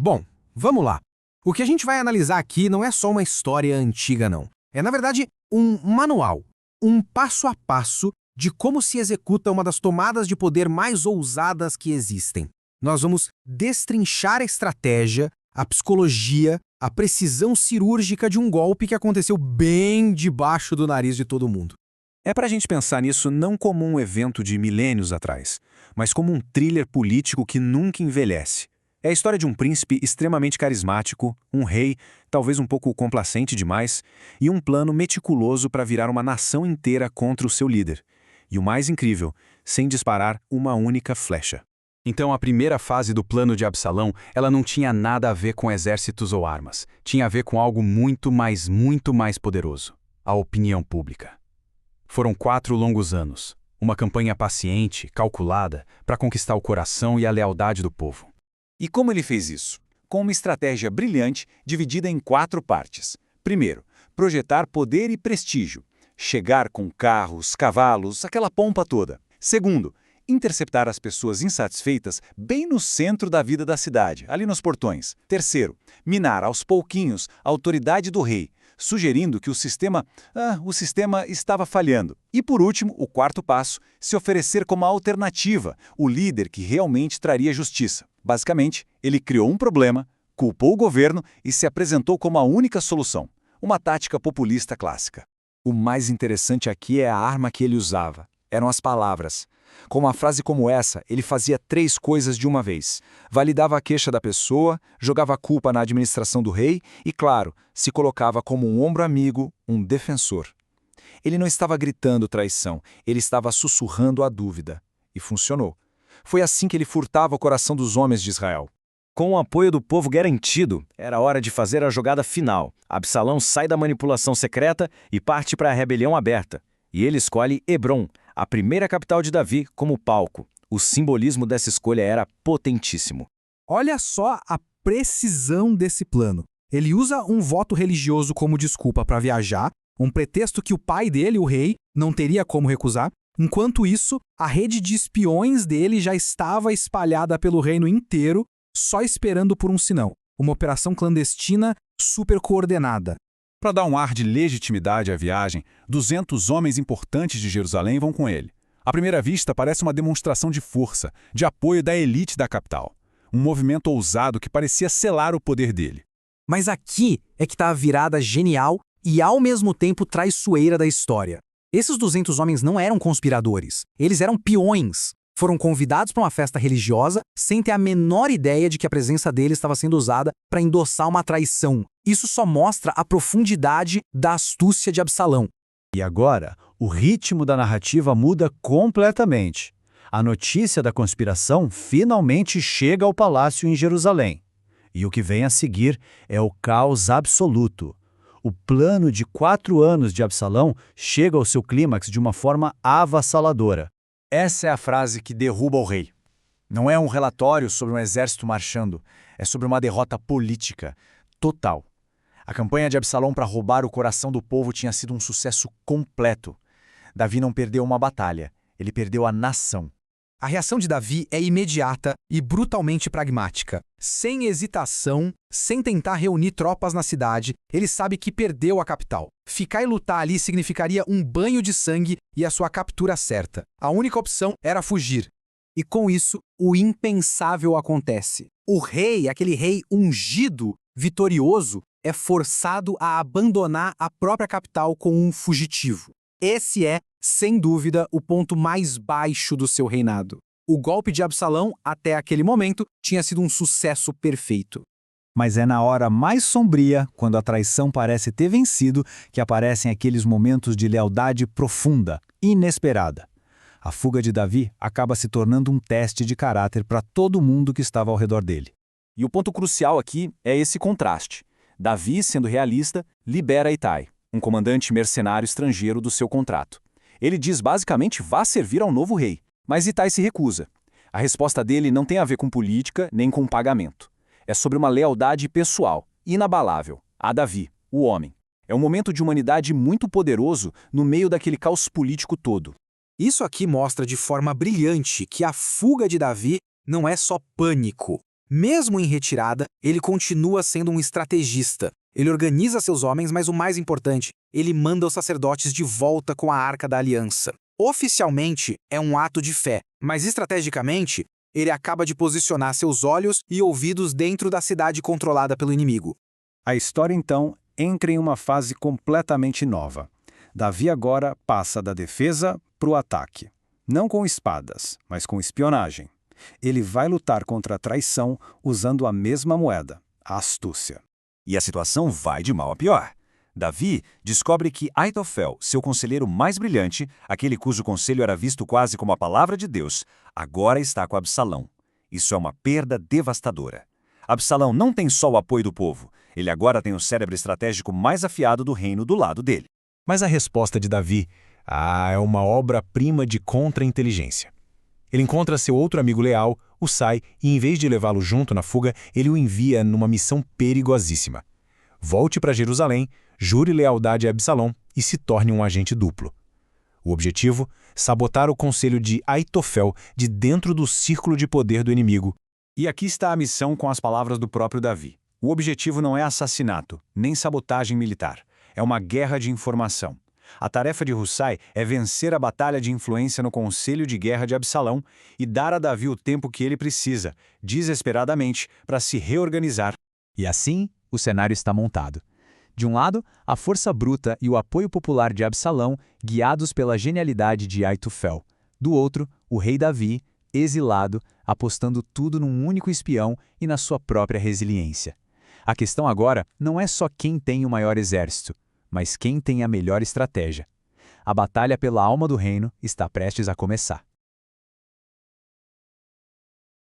Bom, vamos lá. O que a gente vai analisar aqui não é só uma história antiga, não. É, na verdade, um manual, um passo a passo de como se executa uma das tomadas de poder mais ousadas que existem. Nós vamos destrinchar a estratégia, a psicologia, a precisão cirúrgica de um golpe que aconteceu bem debaixo do nariz de todo mundo. É pra gente pensar nisso não como um evento de milênios atrás, mas como um thriller político que nunca envelhece. É a história de um príncipe extremamente carismático, um rei, talvez um pouco complacente demais, e um plano meticuloso para virar uma nação inteira contra o seu líder. E o mais incrível, sem disparar uma única flecha. Então a primeira fase do plano de Absalão, ela não tinha nada a ver com exércitos ou armas. Tinha a ver com algo muito mais poderoso. A opinião pública. Foram 4 longos anos. Uma campanha paciente, calculada, para conquistar o coração e a lealdade do povo. E como ele fez isso? Com uma estratégia brilhante dividida em 4 partes. Primeiro, projetar poder e prestígio. Chegar com carros, cavalos, aquela pompa toda. Segundo, interceptar as pessoas insatisfeitas bem no centro da vida da cidade, ali nos portões. Terceiro, minar aos pouquinhos a autoridade do rei, sugerindo que o sistema estava falhando. E por último, o 4º passo, se oferecer como alternativa, o líder que realmente traria justiça. Basicamente, ele criou um problema, culpou o governo e se apresentou como a única solução. Uma tática populista clássica. O mais interessante aqui é a arma que ele usava. Eram as palavras. Com uma frase como essa, ele fazia 3 coisas de uma vez. Validava a queixa da pessoa, jogava a culpa na administração do rei e, claro, se colocava como um ombro amigo, um defensor. Ele não estava gritando traição, ele estava sussurrando a dúvida. E funcionou. Foi assim que ele furtava o coração dos homens de Israel. Com o apoio do povo garantido, era hora de fazer a jogada final. Absalão sai da manipulação secreta e parte para a rebelião aberta. E ele escolhe Hebrom, a primeira capital de Davi, como palco. O simbolismo dessa escolha era potentíssimo. Olha só a precisão desse plano. Ele usa um voto religioso como desculpa para viajar, um pretexto que o pai dele, o rei, não teria como recusar. Enquanto isso, a rede de espiões dele já estava espalhada pelo reino inteiro, só esperando por um sinal. Uma operação clandestina super coordenada. Para dar um ar de legitimidade à viagem, 200 homens importantes de Jerusalém vão com ele. À primeira vista, parece uma demonstração de força, de apoio da elite da capital. Um movimento ousado que parecia selar o poder dele. Mas aqui é que está a virada genial e, ao mesmo tempo, traiçoeira da história. Esses 200 homens não eram conspiradores, eles eram peões. Foram convidados para uma festa religiosa sem ter a menor ideia de que a presença deles estava sendo usada para endossar uma traição. Isso só mostra a profundidade da astúcia de Absalão. E agora, o ritmo da narrativa muda completamente. A notícia da conspiração finalmente chega ao palácio em Jerusalém. E o que vem a seguir é o caos absoluto. O plano de 4 anos de Absalão chega ao seu clímax de uma forma avassaladora. Essa é a frase que derruba o rei. Não é um relatório sobre um exército marchando, é sobre uma derrota política total. A campanha de Absalão para roubar o coração do povo tinha sido um sucesso completo. Davi não perdeu uma batalha, ele perdeu a nação. A reação de Davi é imediata e brutalmente pragmática. Sem hesitação, sem tentar reunir tropas na cidade, ele sabe que perdeu a capital. Ficar e lutar ali significaria um banho de sangue e a sua captura certa. A única opção era fugir. E com isso, o impensável acontece. O rei, aquele rei ungido, vitorioso, é forçado a abandonar a própria capital com um fugitivo. Esse é, sem dúvida, o ponto mais baixo do seu reinado. O golpe de Absalão, até aquele momento, tinha sido um sucesso perfeito. Mas é na hora mais sombria, quando a traição parece ter vencido, que aparecem aqueles momentos de lealdade profunda, inesperada. A fuga de Davi acaba se tornando um teste de caráter para todo mundo que estava ao redor dele. E o ponto crucial aqui é esse contraste. Davi, sendo realista, libera Itai, um comandante mercenário estrangeiro, do seu contrato. Ele diz basicamente vá servir ao novo rei, mas Itai se recusa. A resposta dele não tem a ver com política nem com pagamento. É sobre uma lealdade pessoal, inabalável, a Davi, o homem. É um momento de humanidade muito poderoso no meio daquele caos político todo. Isso aqui mostra de forma brilhante que a fuga de Davi não é só pânico. Mesmo em retirada, ele continua sendo um estrategista. Ele organiza seus homens, mas o mais importante, ele manda os sacerdotes de volta com a Arca da Aliança. Oficialmente, é um ato de fé, mas estrategicamente, ele acaba de posicionar seus olhos e ouvidos dentro da cidade controlada pelo inimigo. A história, então, entra em uma fase completamente nova. Davi agora passa da defesa para o ataque. Não com espadas, mas com espionagem. Ele vai lutar contra a traição usando a mesma moeda, a astúcia. E a situação vai de mal a pior. Davi descobre que Aitofel, seu conselheiro mais brilhante, aquele cujo conselho era visto quase como a palavra de Deus, agora está com Absalão. Isso é uma perda devastadora. Absalão não tem só o apoio do povo, ele agora tem o cérebro estratégico mais afiado do reino do lado dele. Mas a resposta de Davi, é uma obra-prima de contra-inteligência. Ele encontra seu outro amigo leal, Husai, e em vez de levá-lo junto na fuga, ele o envia numa missão perigosíssima. Volte para Jerusalém, jure lealdade a Absalão e se torne um agente duplo. O objetivo? Sabotar o conselho de Aitofel de dentro do círculo de poder do inimigo. E aqui está a missão com as palavras do próprio Davi. O objetivo não é assassinato, nem sabotagem militar. É uma guerra de informação. A tarefa de Husai é vencer a batalha de influência no conselho de guerra de Absalão e dar a Davi o tempo que ele precisa, desesperadamente, para se reorganizar. E assim, o cenário está montado. De um lado, a força bruta e o apoio popular de Absalão, guiados pela genialidade de Aitofel. Do outro, o rei Davi, exilado, apostando tudo num único espião e na sua própria resiliência. A questão agora não é só quem tem o maior exército, mas quem tem a melhor estratégia. A batalha pela alma do reino está prestes a começar.